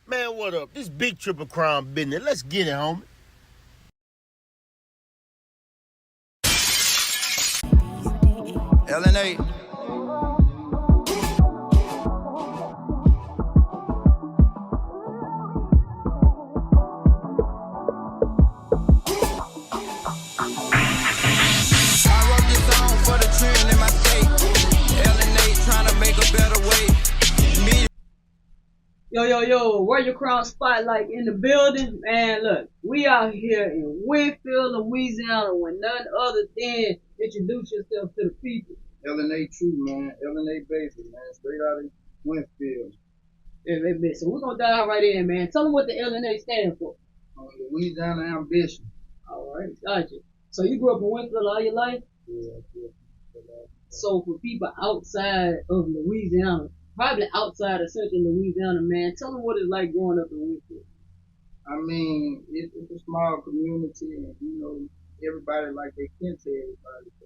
Man, what up? This big triple crown business. Let's get it, homie. LNA. I wrote this song for the children in my state. LNA trying to make a better way. Me. Yo, where your crown spotlight in the building? Man, look, we out here in Winnfield, Louisiana with none other than introduce yourself to the people. LNA Tru, man. LNA baby, man. Straight out of Winnfield. Yeah, so we're gonna dive right in, man. Tell them what the LNA stands for. Louisiana ambition. Alright, gotcha. So you grew up in Winnfield all your life? Yeah. So for people outside of Louisiana, probably outside of central Louisiana, man, tell them what it's like growing up in Winnfield. I mean, it's a small community, and everybody like they can tell everybody, so,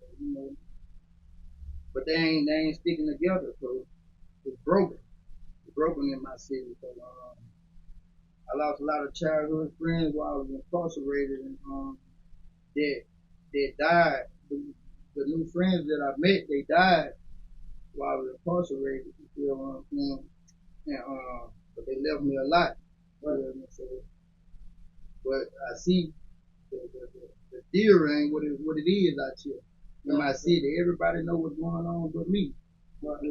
but they ain't sticking together, so it's broken. It's broken in my city. So I lost a lot of childhood friends while I was incarcerated, and that died. The new friends that I met, they died while I was incarcerated. You feel what I'm saying? And but they left me a lot. But I see the deer ain't what it is out here in my city. Everybody know what's going on but me. But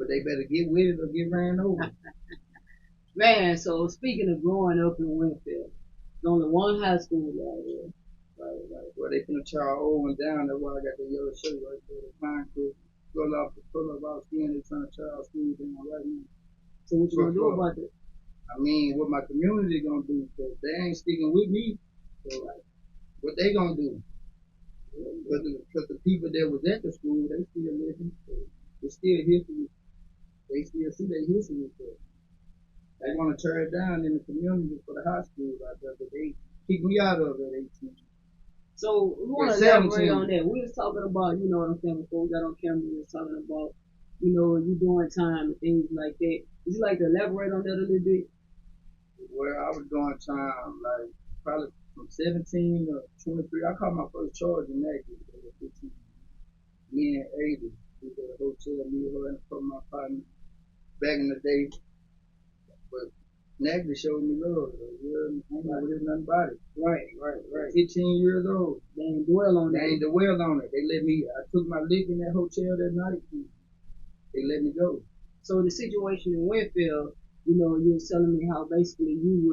they better get with it or get ran over. Man, so speaking of growing up in Winnfield, there's only one high school out here. Right. Well, they finna tear old one down. That's why I got the yellow shirt right there. The pine crew. Pull up out skin. They trying to tear our school down right now. So what you gonna do about that? I mean, what my community gonna do? Because they ain't sticking with me. So what they gonna do? Because the people that was at the school, they still living. So it's still history. They still see their history. So they want to tear it down in the community for the high school out there, but they kick me out of it at 18. So we want to elaborate on that. We was talking about, you know what I'm saying, before we got on camera, we was talking about, you doing time and things like that. Would you like to elaborate on that a little bit? Well, I was doing time, like, probably from 17 to 23. I caught my first charge in that year, 15. Me and Ada, we was at a hotel, me and her and my partner back in the day. But Nagby showed me love. I ain't know nothing about it. Right. 15 years old. They ain't dwell on They ain't dwell on it. They let me, I took my lick in that hotel that night. They let me go. So the situation in Winnfield, you was telling me how basically you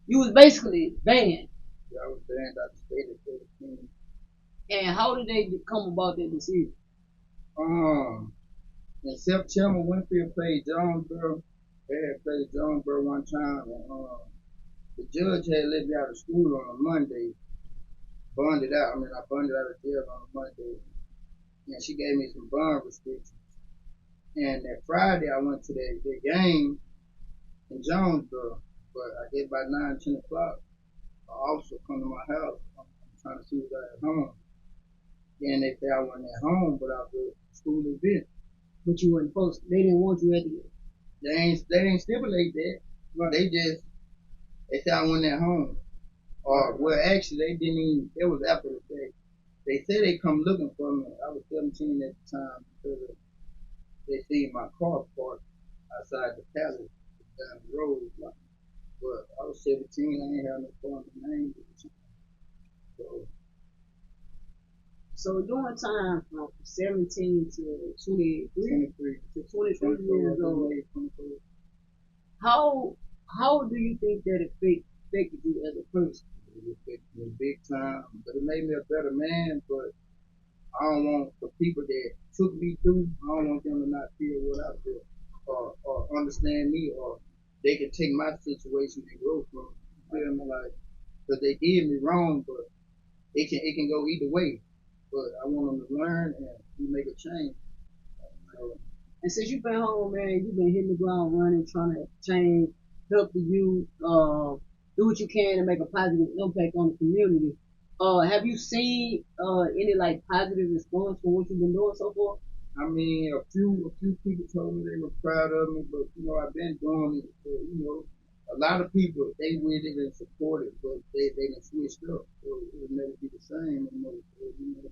was basically banned. Yeah, I was banned out the state at 17. And how did they come about that decision? In September, Winnfield played Jonesboro. They had played Jonesboro one time, and the judge had let me out of school on a Monday. I bonded out of jail on a Monday, and she gave me some bond restrictions. And that Friday, I went to that game in Jonesboro, but I guess by 9, 10 o'clock, an officer come to my house. I'm trying to see if I at home. Then they said I wasn't at home, but I was at a school event. But you weren't supposed to. They didn't want you at the. They ain't stipulate that. Well, they said I wasn't at home. Well, actually, they didn't even, it was after the fact. They said they come looking for me. I was 17 at the time because they seen my car parked outside the palace down the road. But I was 17, I ain't have no car in the name at the time. So during time from 17 to 23 years old, how do you think that affected you as a person? It affected me big time, but it made me a better man. But I don't want the people that took me through, I don't want them to not feel what I feel or understand me, or they can take my situation and grow from it. You feel me? Like, because they did me wrong, but it can go either way. But I want them to learn and make a change. And since you've been home, man, you've been hitting the ground running, trying to change, help the youth, do what you can to make a positive impact on the community. Have you seen any like positive response from what you've been doing so far? I mean, a few people told me they were proud of me, but you know, I've been doing it. For, you know, a lot of people they with it and support it, but they done switched up, so it'll never be the same anymore. So, you know,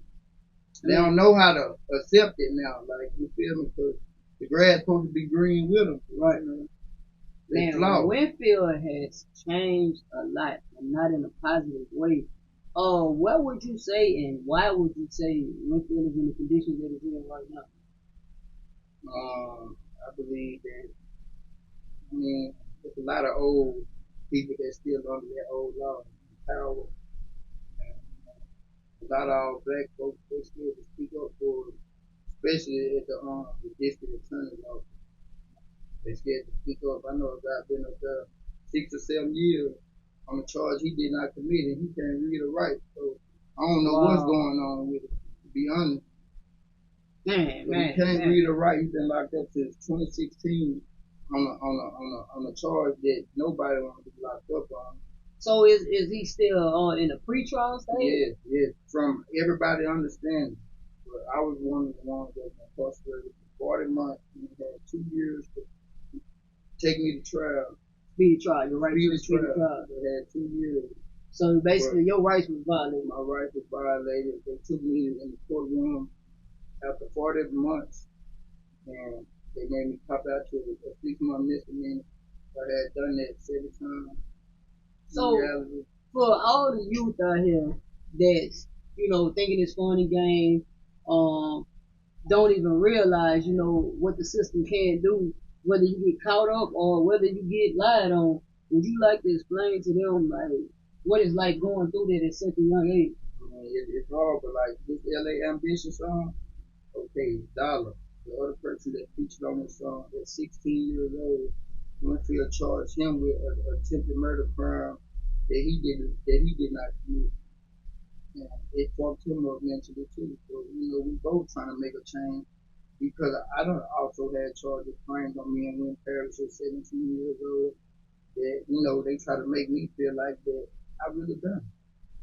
they don't know how to accept it now. Like you feel me? Because the grass supposed to be green with them, right? You know, Man, Winnfield has changed a lot, and not in a positive way. What would you say, and why would you say Winnfield is in the conditions that it's in right now? I believe that. I mean, there's a lot of old people that still under that old law and power. And a lot of our black folks they still to speak up for it, especially at the district attorney's office. They scared to speak up. I know a guy been up there 6 or 7 years on a charge he did not commit, and he can't read or write. So I don't know what's going on with it. To be honest, but he can't read or write. He's been locked up since 2016 on a charge that nobody wants to be locked up on. So is he still in a pretrial stage? Yes. From everybody understanding. But I was one of the ones that was incarcerated for 40 months and had 2 years to take me to trial. Speedy trial, your right to speedy trial. They had 2 years. So basically, your rights was violated. My rights were violated. They took me in the courtroom after 40 months, and they made me cop out to a 6-month misdemeanor. I had done that 7 times. So, for all the youth out here that's, thinking it's fun and game, don't even realize, what the system can do, whether you get caught up or whether you get lied on, would you like to explain to them, like, what it's like going through that at such a young age? I mean, it's hard, but like this LA Ambition song, okay, Dollar, the other person that featured on this song, at 16 years old, Winnfield charged him with an attempted murder crime that he did not commit. And it fucked him up mentally too. So, we both trying to make a change because I don't also had charges framed on me and Win Parish at 17 years old that, they try to make me feel like that I really done.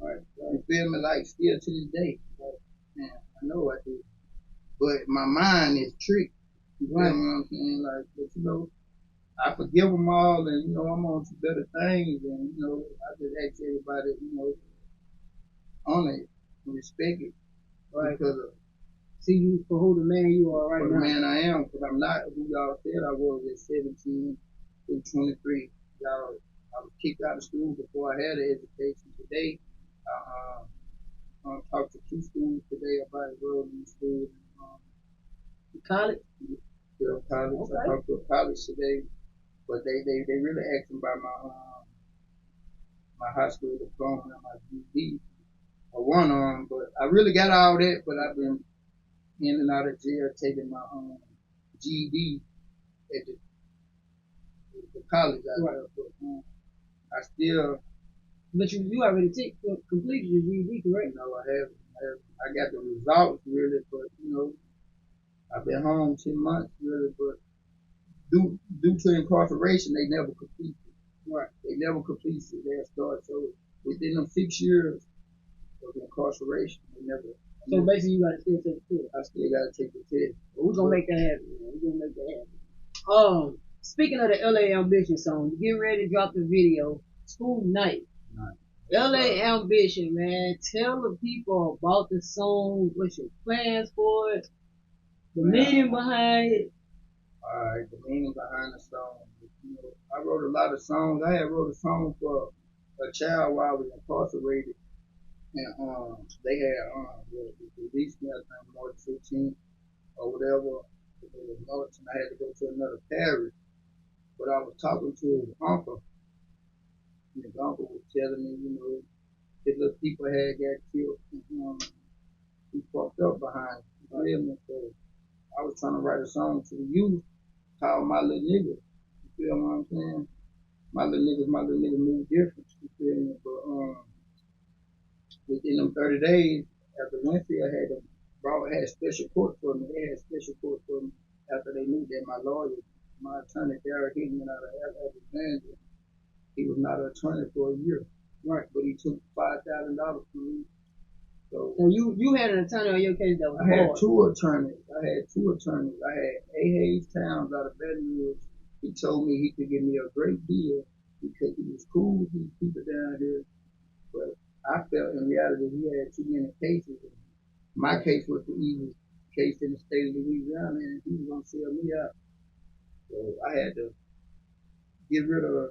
Right? You feel me? Like still to this day. Like, man, I know I did. But my mind is tricked. You feel me what I'm saying? Like, but I forgive them all, and I'm on to better things, and I just ask everybody, honor it and respect it, right? Because see you for who the man you are right now. For the man I am, because I'm not who y'all said I was at 17 through 23. I was kicked out of school before I had an education. Today, I talked to 2 schools today about enrolling in school. College? Yeah, college. Okay. I talked to a college today. But they really asked me about my high school diploma and my GED. I won on, but I really got all that. But I've been in and out of jail taking my GED at the college. I still. But you already completed your GED, correct? No, I haven't. I got the results really, but I've been home 10 months really, but. Due to incarceration, they never complete it. Right. They never complete it. They start. So within them 6 years of incarceration, they never. So basically, you gotta still take the test. I still gotta take the test. We're gonna make that happen, man. We're gonna make that happen. Speaking of the LA Ambition song, get ready to drop the video. School night. LA Ambition, man. Tell the people about the song. What's your plans for it? The meaning behind it. Alright, the meaning behind the song. I wrote a lot of songs. I had wrote a song for a child while I was incarcerated. And they had released me, I think, March 15th or whatever. It was March, and I had to go to another parish. But I was talking to his uncle. And his uncle was telling me, his little people had got killed. And, he fucked up behind him. So I was trying to write a song to the youth called My Little Nigga. You feel what I'm saying? My little nigga move different. You feel me? But within them 30 days, after Winnfield had special court for me, they had special court for me after they knew that my lawyer, my attorney, Derek Hickman out of Alexandria, he was not an attorney for a year. Right. But he took $5,000 from me. So you had an attorney on your case that was I had hard. two attorneys. I had A. Hayes Towns out of Baton Rouge. He told me he could give me a great deal because he was cool with these people down here. But I felt in reality he had too many cases. My case was the easiest case in the state of Louisiana, and he was gonna sell me out. So I had to get rid of.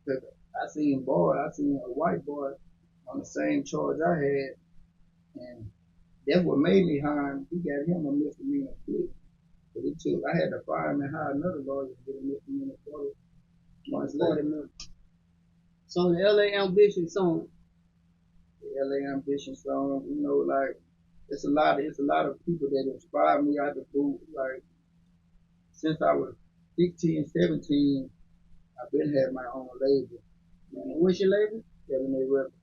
Cause I seen a white boy on the same charge I had, and that's what made me hire him. He got him a misdemeanor plea. But I had to fire him and hire another lawyer to get a misdemeanor 40 months later. So the LA Ambition song. The LA Ambition song, you know, like it's a lot of people that inspire me out the boot. Like since I was 16, 17, I've been had my own label. And what's your label? LNA Records.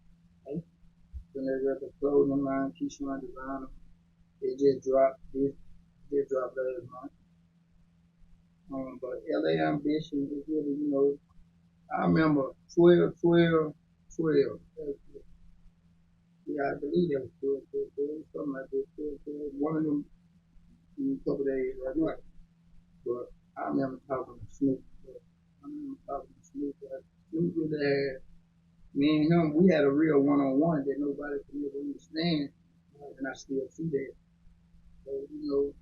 LNA Records clothing line, Keyshawn Designer. They just dropped last month. But LA Ambition is really, you know, I remember 12. Yeah, I believe that was 12, something like that. 12. One of them in a couple days, right? But I remember talking to Snoop. Snoop really had, me and him, we had a real one-on-one that nobody could ever understand. And I still see that. So, you know,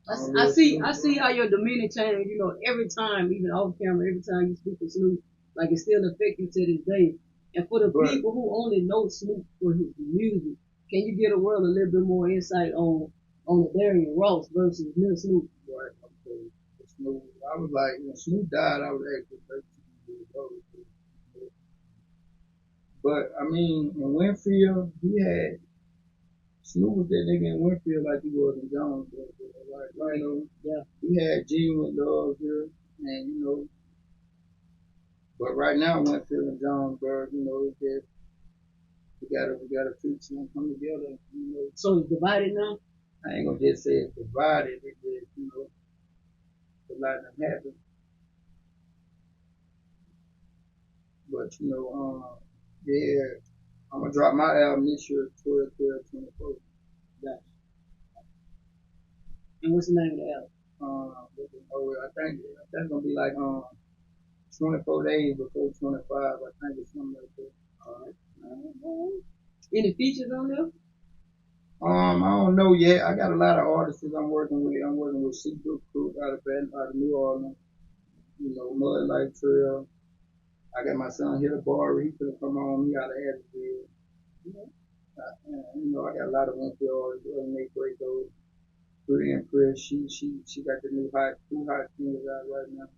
I see how your demeanor changed, you know, every time, even off camera, every time you speak to Snoop, like it still affects you to this day. And for the people who only know Snoop for his music, can you give the world a little bit more insight on the Darian Ross versus Lil Snoop? Right, okay. Snoop, I was like, when Snoop died, I was actually 13 years old. But I mean, in Winnfield, Snoop was that nigga in Winnfield like he was in Jonesboro. Right. You know, Yeah. He had genuine love here, and you know, but right now Winnfield and Jonesboro, you know, it's just we gotta fix and come together. You know, So it's divided now. I ain't gonna just say it's divided. It just, you know, a lot that happened. But you know, yeah, I'm gonna drop my album this year, 12/12/24. Gotcha. And what's the name of the album? I think that's gonna be like 24 days before 25. I think it's something like that. Alright. Any features on there? I don't know yet. I got a lot of artists I'm working with. I'm working with Seabrook Crew out of New Orleans. You know, Mud Light Trail. I got my son here, Bar. He could come on. He out of Asheville. You know, I got a lot of Winnfield artists. LNA Tru. Pretty impressed. She got the two hot singles out right now.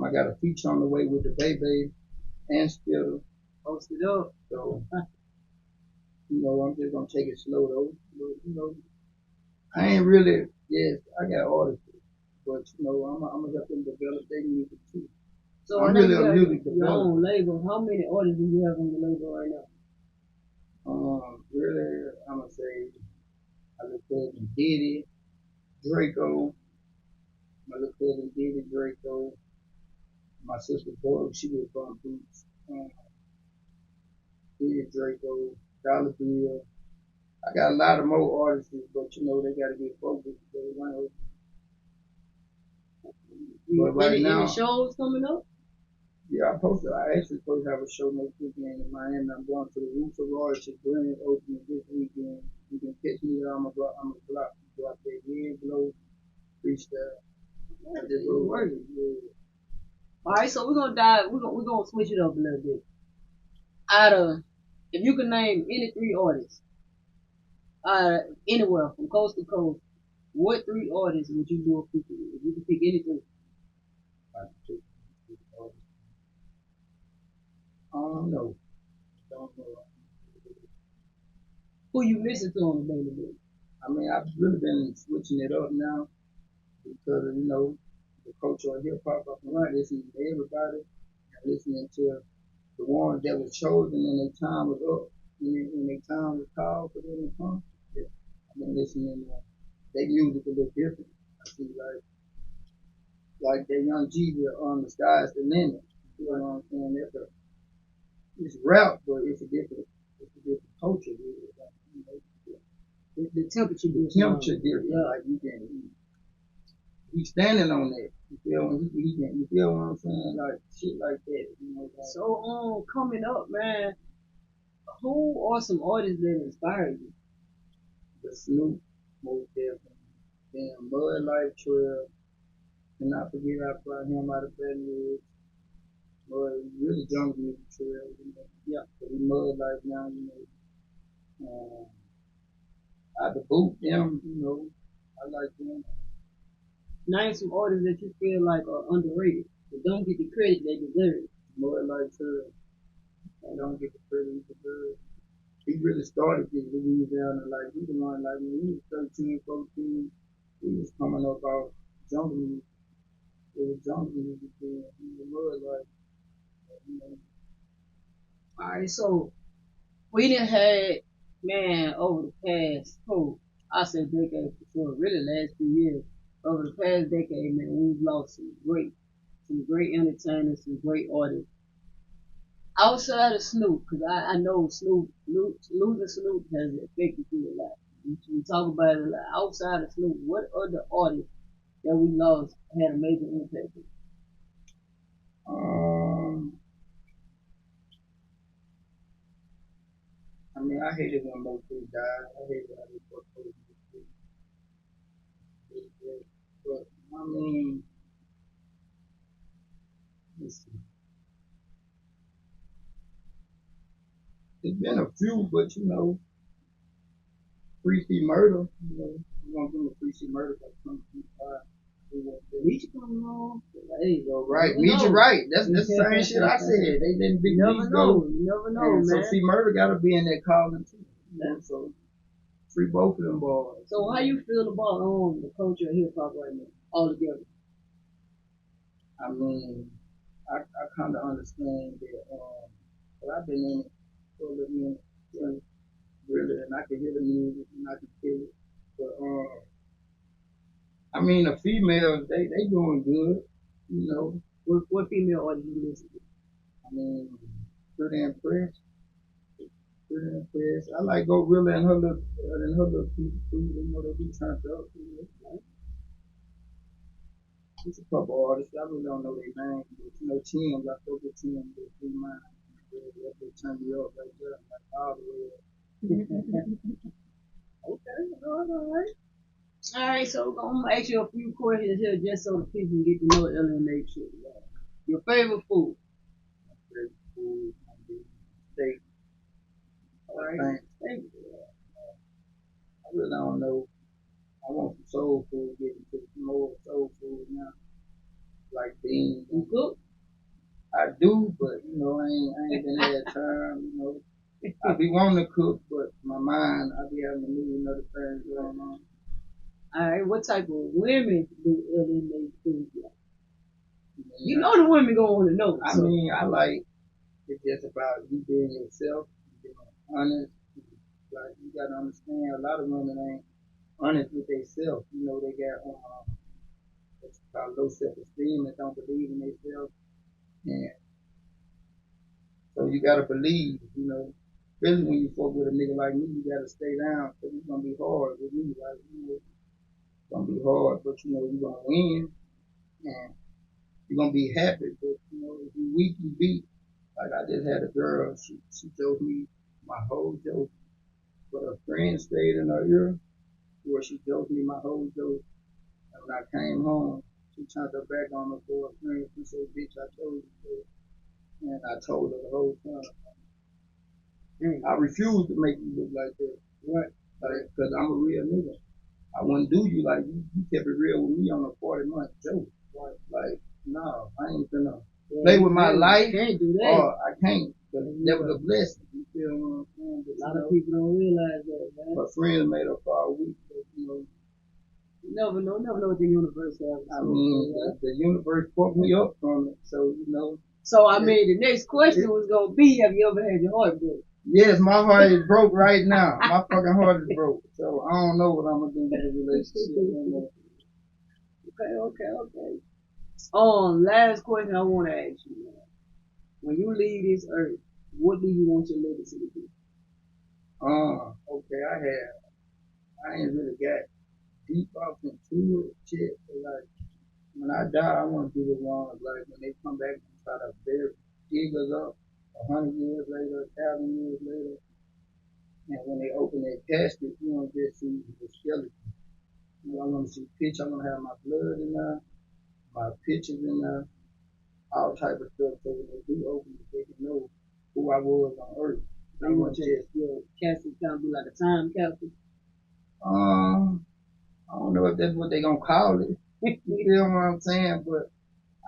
I got a feature on the way with the Baby and Spitter. Posted up. So, you know, I'm just gonna take it slow though. But, you know, I ain't really, yes, I got artists, but you know, I'm gonna help them develop their music too. So I'm really a music your developer. own label. How many artists do you have on your label right now? Really, I'm gonna say my little cousin Diddy, Draco, my sister Borg, she was from Boots, Diddy, Draco, Dollar Bill. I got a lot of more artists, but you know, they gotta get focused. But right now, any shows coming up? Yeah, I actually supposed to have a show next weekend in Miami. I'm going to the Roots of Royalty Grand opening this weekend. You can catch me there. I'm a drop that head blow freestyle. All right, so we're gonna dive. We're gonna switch it up a little bit. If you could name any three artists, anywhere from coast to coast, what three artists would you do a feature with? If you could pick any three. I don't know. Who you listen to on a daily basis? I mean, I've really been switching it up now because of, you know, the culture of hip hop. I'm not listening to everybody. I'm listening to the ones that was chosen and their time was up. And their time was called for them to come. Yeah. I've been listening to their music a little different. I see like that Young Jeezy on The Sky's the Limit. You know what I'm saying? it's rap, but it's a different culture. Like, you know, The temperature the different. temperature different. Yeah. Like you can, he's standing on that. You feel me? He can, you feel what I'm saying? Like shit like that. You know. Like, So coming up, man, who are some artists that inspire you? the Snoop, most definitely. Then Mud Life Trail. And not forget I brought him out of Baton Rouge. But really jungle music trail, you know. Yeah. But he Mud Life now, you know. Out the boot them, you know. I like them. Name some artists that you feel like are underrated, but don't get the credit they deserve. Mud Life Trail. I don't get the credit he deserves. He really started this Louisiana, like he the one, like when he was 13, 14, he was coming up off jungle music. It was jungle music then. He was Mud Life, you know. Alright, so we done had, man, over the past, I say decade for sure, really last few years, over the past decade, man, we've lost some great entertainers, some great artists. Outside of Snoop, because I know losing Snoop has affected you a lot. We talk about it a lot. Outside of Snoop, what other artists that we lost had a major impact on I mean, I hated when most people died. I hated how they put those people. But I mean, let's see. There's been a few, but you know, Freaky Murder, you know, you want to do a Freaky Murder like 2025. Nietzsche coming on. There you go. Right, Nietzsche, right. That's the same shit I said. They didn't big You never Nietzsche know. go. You never know, And man. so see, Murder gotta be in that calling too. You know, so free both of them boys. So how you feel about the culture of hip hop right now, all together? I mean, I kind of understand that. But I've been in it for a little minute, really, and I can hear the music and I can feel it. But I mean, the females, they doing good, you know. What female artists you listen to? I mean, pretty impressed. Pretty impressed. I like Gorilla and her little people too. You know, they be turned up. You know. There's a couple artists. I really don't know their names, but you know, Tim, I fuck with Tim, but through mine. They turn me up right there, like all the way up. Okay, all right. All right, so I'm gonna ask you a few questions here just so the people can get to know LNA Tru. Your favorite food? My favorite food, my steak. All right. Steak. I really don't know. I want some soul food, get into more soul food now. Like beans. You cook? I do, but you know, I ain't been had time, you know. I be wanting to cook, but my mind, I be having a million other things going on. All right, what type of women do LNA Tru like? You know the women gonna want to know. I mean, I like it's just about you being yourself, being honest. Like you gotta understand, a lot of women ain't honest with themselves. You know, they got what's called low self-esteem and don't believe in themselves. And so you gotta believe, you know. Especially when you fuck with a nigga like me, you gotta stay down because it's gonna be hard with me. Like, you know, it's gonna be hard, but you know, you're gonna win and you're gonna be happy. But you know, if you weak, you beat. Like I just had a girl, she told me my whole joke, but her friend stayed in her ear where she joked me my whole joke. And when I came home, she turned her back on her boyfriend. She said, bitch, I told you so. And I told her the whole time. I refuse to make you look like that. Right. Like, cause I'm a real nigga. I wouldn't do you like you kept it real with me on a 40-month joke. Right. Like, no, I ain't finna play with my life. Can't do that. Or I can't. Cause that was a blessing. You feel what I'm saying? But, a lot of people don't realize that, man. My friends made her fall weak, but you know. You never know what the universe has. I mean, the universe fucked me up from it, so you know. So I mean, the next question was gonna be, have you ever had your heart broke? Yes, my heart is broke right now. My fucking heart is broke. So I don't know what I'm gonna do with the relationship. Okay. Last question I wanna ask you, man. When you leave this earth, What do you want your legacy to be? Okay, I ain't really got deep off into it shit, but like, when I die, I want to be the ones, like, when they come back and try to dig us up 100 years later, 1,000 years later, and when they open their casket, you want to just see the skeleton. You know, I want to see pictures. I want to have my blood in there, my pictures in there, all type of stuff, so when they do open it, they can know who I was on Earth. I want your casket kind of be like a time capsule. I don't know if that's what they gonna call it. You feel what I'm saying? But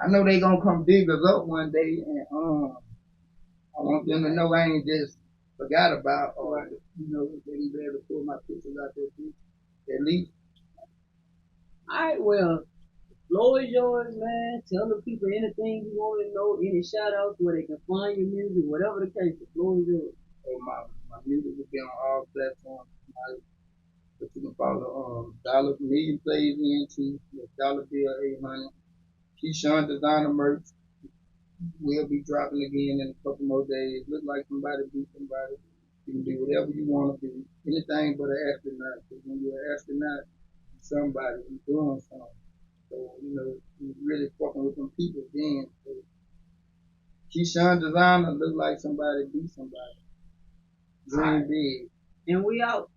I know they gonna come dig us up one day, and I want them to know I ain't just forgot about, or you know, they can be able to pull my pictures out there too, at least. Alright, well, the floor is yours, man. Tell the people anything you want to know, any shout outs where they can find your music, whatever the case, the floor is yours. So my music will be on all platforms. But you can follow Dollar Million Plays into the Dollar Bill 800. Keyshawn Designer merch will be dropping again in a couple more days. Look like somebody be somebody. You can do whatever you want to do. Anything but an astronaut. Because when you're an astronaut, you're somebody, you're doing something. So, you know, you're really fucking with them people then. So, Keyshawn Designer look like somebody be somebody. Dream big. And we out.